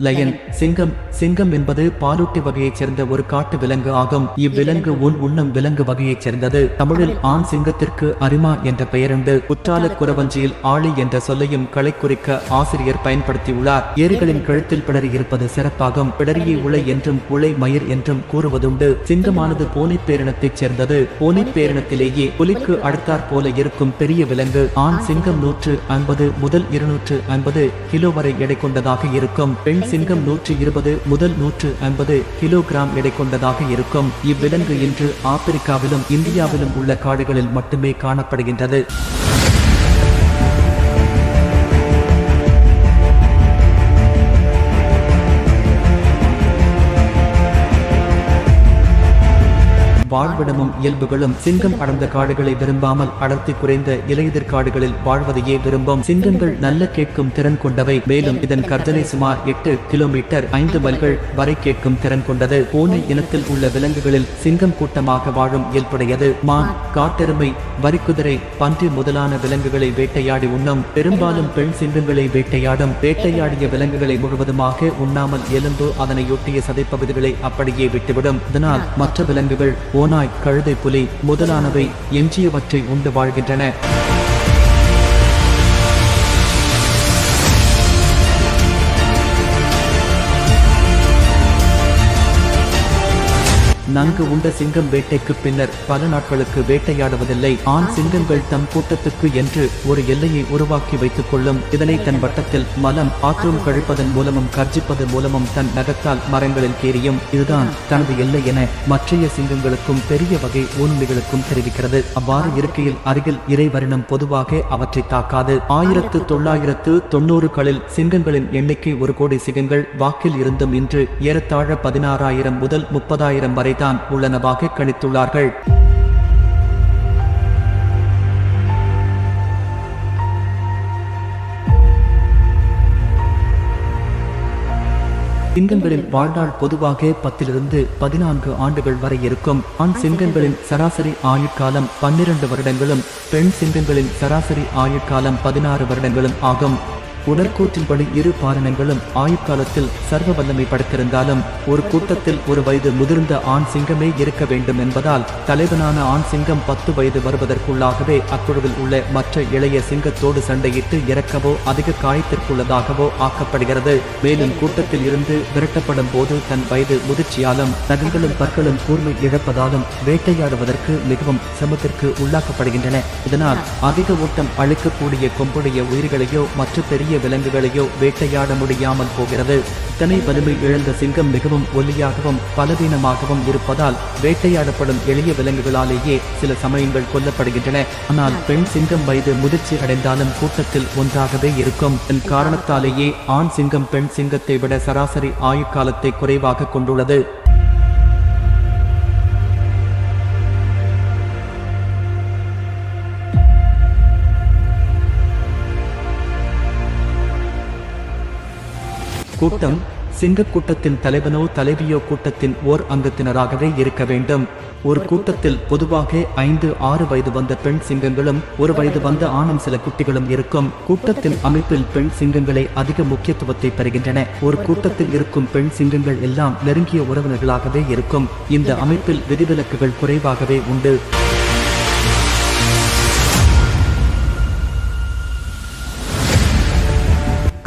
Line சிங்கம். சிங்கம் என்பது பாலூட்டி வகையைச் சேர்ந்த ஒரு காட்டு விலங்கு ஆகும். இவ்விலங்கு உண்ணும் விலங்கு வகையைச் சேர்ந்தது. தமிழில் ஆண் சிங்கத்திற்கு அரிமா என்ற பெயருண்டு. குற்றால குறவஞ்சியில் ஆழி என்ற சொல்லையும் களை குறிக்க ஆசிரியர் பயன்படுத்தியுள்ளார். ஏரிகளின் கழுத்தில் பிடரி இருப்பது சிறப்பாகும். பிடரியை உளை என்றும் உளை மயிர் என்றும் கூறுவதுண்டு. சிங்கமானது பூனை பேரினத்தைச் சேர்ந்தது. பூனை பேரினத்திலேயே புலிக்கு அடுத்தாற் போல இருக்கும் பெரிய விலங்கு. ஆண் சிங்கம் 150 முதல் 250 கிலோ வரை எடை கொண்டதாக இருக்கும். பெண் சிங்கம் 120 முதல் 150 கிலோகிராம் எடை கொண்டதாக இருக்கும். இவ்விலங்கு இன்று ஆப்பிரிக்காவிலும் இந்தியாவிலும் உள்ள காடுகளில் மட்டுமே காணப்படுகின்றது. வாழ்விடமும் இயல்புகளும். சிங்கம் அடர்ந்த காடுகளை விரும்பாமல் அடர்த்தி குறைந்த இலையுதிர் காடுகளில் வாழ்வதையே விரும்பும். சிங்கங்கள் நல்ல கேட்கும் திறன் கொண்டவை. மேலும் இதன் கர்ஜனை சுமார் 8 கிலோமீட்டர் 5 மைல்கள் வரை கேட்கும் திறன் கொண்டது. பூனை இனத்தில் உள்ள விலங்குகளில் சிங்கம் கூட்டமாக வாழும் இயல்புடையது. மான், காட்டெருமை, வரிக்குதிரை, பன்றி முதலான விலங்குகளை வேட்டையாடி உண்ணும். பெரும்பாலும் பெண் சிங்கங்களை வேட்டையாடும். வேட்டையாடிய விலங்குகளை முழுவதுமாக உண்ணாமல் எலும்பு அதனையொட்டிய சதைப்பகுதிகளை அப்படியே விட்டுவிடும். இதனால் மற்ற விலங்குகள் ஓநாய், கழுதை, புலி முதலானவை எஞ்சியவற்றை உண்டு வாழ்கின்றன. நன்கு உண்ட சிங்கம் வேட்டைக்கு பின்னர் பல நாட்களுக்கு வேட்டையாடுவதில்லை. ஆண் சிங்கங்கள் தம் கூட்டத்துக்கு என்று ஒரு எல்லையை உருவாக்கி வைத்துக் கொள்ளும். இதனை தன் வட்டத்தில் மலம் பாத்ரூம் கழிப்பதன் மூலமும் கர்ஜிப்பதன் மூலமும் தன் நகத்தால் மரங்களில் கேரியும். இதுதான் தனது எல்லை என மற்றைய சிங்கங்களுக்கும் பெரிய வகை ஊனுண்ணிகளுக்கும் தெரிவிக்கிறது. அவ்வாறு இருக்கையில் அருகில் இறை வரினம் பொதுவாக அவற்றை தாக்காது. 1990களில் சிங்கங்களின் எண்ணிக்கை 1 கோடி சிங்கங்கள் வாக்கில் இருந்தும் இன்று ஏறத்தாழ 16,000 முதல் 30,000 வரை தான் உள்ளனவாக கணித்துள்ளார்கள். சிங்கங்களின் வாழ்நாள் பொதுவாக 10 to 14 ஆண்டுகள் வரை இருக்கும். ஆண் சிங்கங்களின் சராசரி ஆயுட்காலம் 12 வருடங்களும் பெண் சிங்கங்களின் சராசரி ஆயுட்காலம் 16 வருடங்களும் ஆகும். உடற்கூற்றின்படி இரு பாலினங்களும் ஆயுட்காலத்தில் சர்வ வல்லமை படைத்திருந்தாலும் ஒரு கூட்டத்தில் ஒரு வயது முதிர்ந்த ஆண் சிங்கமே இருக்க வேண்டும் என்பதால் தலைவனான ஆண் சிங்கம் 10 வயது வருவதற்குள்ளாகவே அக்குழுவில் உள்ள மற்ற இளைய சிங்கத்தோடு சண்டையிட்டு இறக்கவோ அதிக காயத்திற்குள்ளதாகவோ ஆக்கப்படுகிறது. மேலும் கூட்டத்தில் இருந்து விரட்டப்படும் போது தன் வயது முதிர்ச்சியாலும் நகங்களும் பற்களும் கூர்மை இழப்பதாலும் வேட்டையாடுவதற்கு மிகவும் சிரமத்திற்கு உள்ளாக்கப்படுகின்றன. இதனால் அதிக ஊட்டம் அளிக்கக்கூடிய கொம்புடைய உயிர்களையோ மற்ற பெரிய விலங்குகளையோ வேட்டையாட முடியாமல் போகிறது. இத்தனை வலிமை இழந்த சிங்கம் மிகவும் ஒல்லியாகவும் பலவீனமாகவும் இருப்பதால் வேட்டையாடப்படும் எளிய விலங்குகளாலேயே சில சமயங்கள் கொல்லப்படுகின்றன. ஆனால் பெண் சிங்கம் வயது முதிர்ச்சி அடைந்தாலும் கூட்டத்தில் ஒன்றாகவே இருக்கும். இதன் காரணத்தாலேயே ஆண் சிங்கம் பெண் சிங்கத்தை விட சராசரி ஆயுட்காலத்தை குறைவாக கொண்டுள்ளது. கூட்டம். சிங்கக் கூட்டத்தின் தலைவனோ தலைவியோ கூட்டத்தின் ஓர் அங்கத்தினராகவே இருக்க வேண்டும். ஒரு கூட்டத்தில் பொதுவாக 5-6 வயது வந்த பெண் சிங்கங்களும் 1 வயது வந்த ஆணும் சில குட்டிகளும் இருக்கும். கூட்டத்தின் அமைப்பில் பெண் சிங்கங்களே அதிக முக்கியத்துவத்தை பெறுகின்றன. ஒரு கூட்டத்தில் இருக்கும் பெண் சிங்கங்கள் எல்லாம் நெருங்கிய உறவினர்களாகவே இருக்கும். இந்த அமைப்பில் விதிவிலக்குகள் குறைவாகவே உண்டு.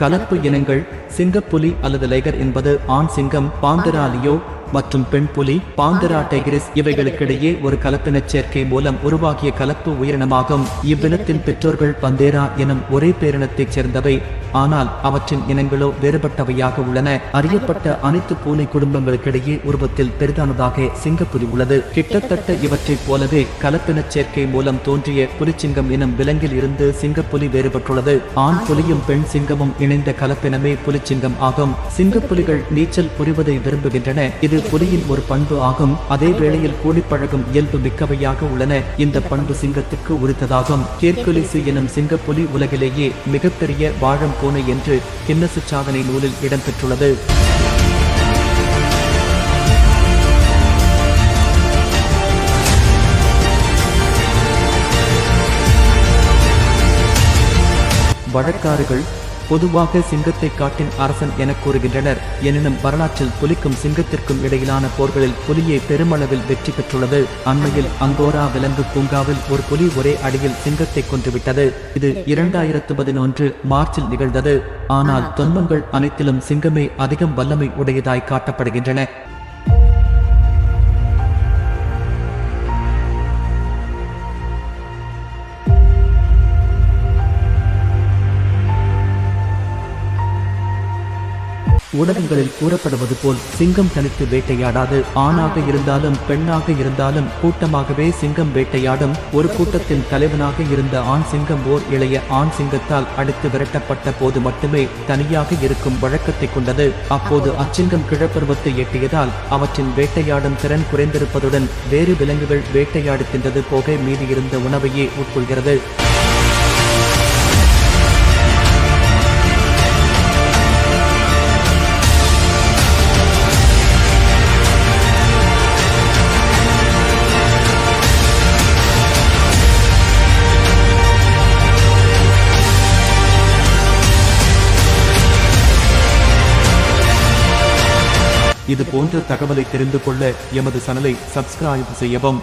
கலப்பு இனங்கள். சிங்கப்புலி அல்லது லைகர் என்பது ஆண் சிங்கம் பாந்தரா லியோ மற்றும் பெண் புலி பாந்தரா டைகிரிஸ் இவைகளுக்கிடையே ஒரு கலப்பினச் சேர்க்கை மூலம் உருவாகிய கலப்பு உயிரினமாகும். இவ்வினத்தின் பெற்றோர்கள் பந்தேரா எனும் ஒரே பேரினத்தைச் சேர்ந்தவை. ஆனால் அவற்றின் இனங்களோ வேறுபட்டவையாக உள்ளன. அறியப்பட்ட அனைத்து பூனை குடும்பங்களுக்கிடையே உருவத்தில் பெரிதானதாக சிங்கப்புலி உள்ளது. கிட்டத்தட்ட இவற்றைப் போலவே கலப்பினச் சேர்க்கை மூலம் தோன்றிய புலிச்சிங்கம் எனும் விலங்கில் இருந்து சிங்கப்புலி வேறுபட்டுள்ளது. ஆண் புலியும் பெண் சிங்கமும் இணைந்த கலப்பினமே புலிச்சிங்கம் ஆகும். சிங்கப்புலிகள் நீச்சல் புரிவதை விரும்புகின்றன. இது புலியின் ஒரு பண்பு ஆகும். அதே வேளையில் கூடிப்பழகும் இயல்பு மிக்கவையாக உள்ளன. இந்த பண்பு சிங்கத்துக்கு உரித்ததாகும். ஹெர்குலிஸ் எனும் சிங்கப்புலி உலகிலேயே மிகப்பெரிய வாழும் பூனை என்று கின்னஸ் சாதனை நூலில் இடம்பெற்றுள்ளது. வழக்காறுகள். பொதுவாக சிங்கத்தை காட்டின் அரசன் என கூறுகின்றனர். எனினும் வரலாற்றில் புலிக்கும் சிங்கத்திற்கும் இடையிலான போர்களில் புலியை பெருமளவில் வெற்றி பெற்றுள்ளது. அண்மையில் அங்கோரா விலங்கு பூங்காவில் ஒரு புலி ஒரே அடியில் சிங்கத்தை கொன்றுவிட்டது. இது 2011 மார்ச்சில் நிகழ்ந்தது. ஆனால் தொன்மங்கள் அனைத்திலும் சிங்கமே அதிகம் வல்லமை உடையதாய் காட்டப்படுகின்றன. ஊடகங்களில் கூறப்படுவது போல் சிங்கம் தனித்து வேட்டையாடாது. ஆணாக இருந்தாலும் பெண்ணாக இருந்தாலும் கூட்டமாகவே சிங்கம் வேட்டையாடும். ஒரு கூட்டத்தின் தலைவனாக இருந்த ஆண் சிங்கம் ஓர் இளைய ஆண் சிங்கத்தால் அடித்து விரட்டப்பட்ட போது மட்டுமே தனியாக இருக்கும் வழக்கத்தை கொண்டது. அப்போது அச்சிங்கம் கிழப்பருவத்தை எட்டியதால் அவற்றின் வேட்டையாடும் திறன் குறைந்திருப்பதுடன் வேறு விலங்குகள் வேட்டையாடி தின்றது போக மீதியிருந்த உணவையே உட்கொள்கிறது. இது போன்ற தகவலை தெரிந்து கொள்ள எமது சேனலை சப்ஸ்கிரைப் செய்யவும்.